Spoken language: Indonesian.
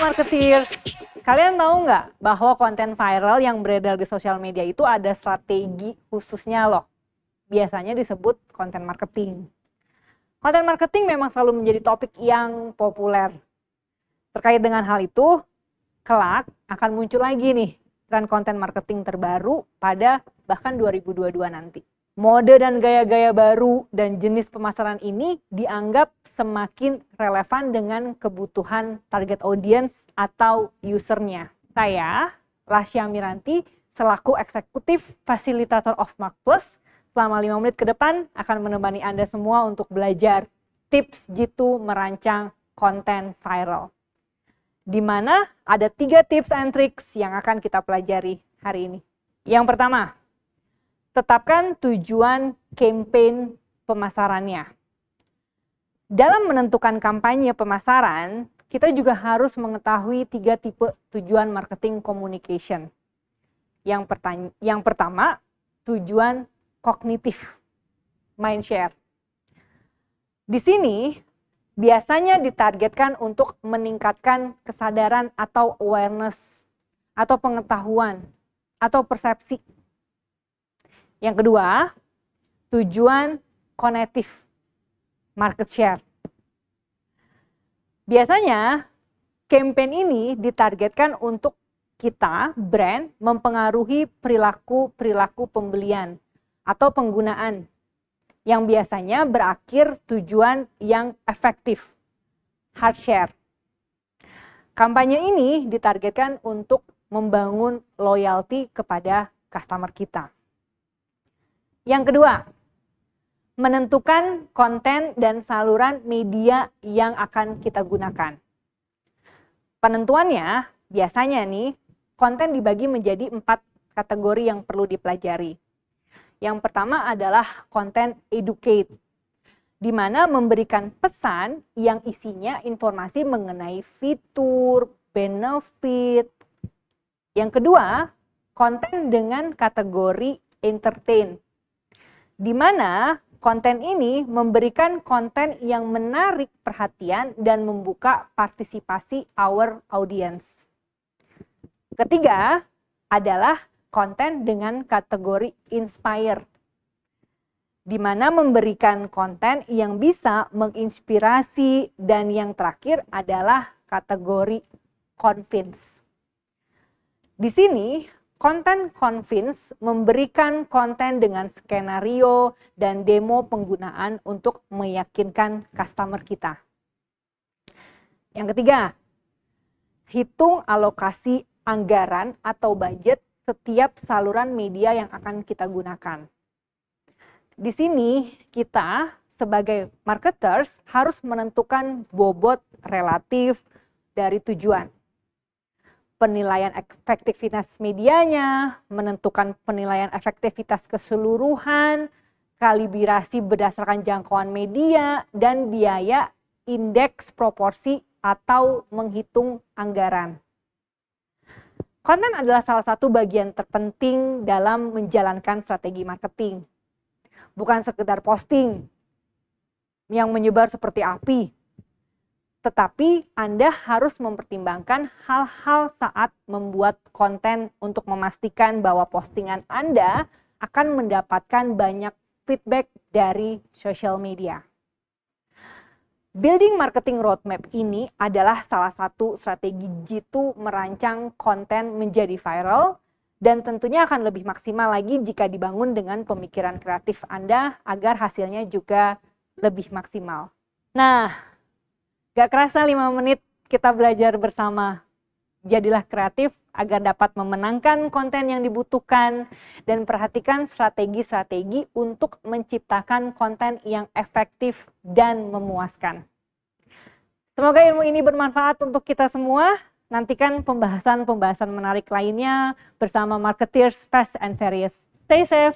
marketeers, kalian tahu nggak bahwa konten viral yang beredar di sosial media itu ada strategi khususnya loh. Biasanya disebut konten marketing. Konten marketing memang selalu menjadi topik yang populer. Terkait dengan hal itu, kelak akan muncul lagi nih tren konten marketing terbaru pada bahkan 2022 nanti. Mode dan gaya-gaya baru dan jenis pemasaran ini dianggap semakin relevan dengan kebutuhan target audience atau usernya. Saya, Rasya Miranti, selaku eksekutif fasilitator of Mark+, selama 5 menit ke depan akan menemani Anda semua untuk belajar tips jitu merancang konten viral. Di mana ada 3 tips and tricks yang akan kita pelajari hari ini. Yang pertama, tetapkan tujuan campaign pemasarannya. Dalam menentukan kampanye pemasaran, kita juga harus mengetahui 3 tipe tujuan marketing communication. Yang pertama, tujuan kognitif, mindshare. Di sini biasanya ditargetkan untuk meningkatkan kesadaran atau awareness, atau pengetahuan, atau persepsi. Yang kedua, tujuan kognitif, market share. Biasanya, campaign ini ditargetkan untuk kita, brand, mempengaruhi perilaku pembelian atau penggunaan yang biasanya berakhir tujuan yang efektif, hard share. Kampanye ini ditargetkan untuk membangun loyalty kepada customer kita. Yang kedua, menentukan konten dan saluran media yang akan kita gunakan. Penentuannya biasanya nih, konten dibagi menjadi 4 kategori yang perlu dipelajari. Yang pertama adalah konten educate, di mana memberikan pesan yang isinya informasi mengenai fitur, benefit. Yang kedua, konten dengan kategori entertain, di mana konten ini memberikan konten yang menarik perhatian dan membuka partisipasi our audience. Ketiga adalah konten dengan kategori inspire, di mana memberikan konten yang bisa menginspirasi, dan yang terakhir adalah kategori convince. Di sini konten convince memberikan konten dengan skenario dan demo penggunaan untuk meyakinkan customer kita. Yang ketiga, hitung alokasi anggaran atau budget setiap saluran media yang akan kita gunakan. Di sini kita sebagai marketers harus menentukan bobot relatif dari tujuan. Penilaian efektivitas medianya, menentukan penilaian efektivitas keseluruhan, kalibrasi berdasarkan jangkauan media, dan biaya indeks proporsi atau menghitung anggaran. Konten adalah salah satu bagian terpenting dalam menjalankan strategi marketing. Bukan sekedar posting yang menyebar seperti api, tetapi Anda harus mempertimbangkan hal-hal saat membuat konten untuk memastikan bahwa postingan Anda akan mendapatkan banyak feedback dari social media. Building marketing roadmap ini adalah salah satu strategi jitu merancang konten menjadi viral, dan tentunya akan lebih maksimal lagi jika dibangun dengan pemikiran kreatif Anda agar hasilnya juga lebih maksimal. Nah, gak kerasa 5 menit kita belajar bersama. Jadilah kreatif agar dapat memenangkan konten yang dibutuhkan dan perhatikan strategi-strategi untuk menciptakan konten yang efektif dan memuaskan. Semoga ilmu ini bermanfaat untuk kita semua. Nantikan pembahasan-pembahasan menarik lainnya bersama Marketeers Fast and Furious. Stay safe!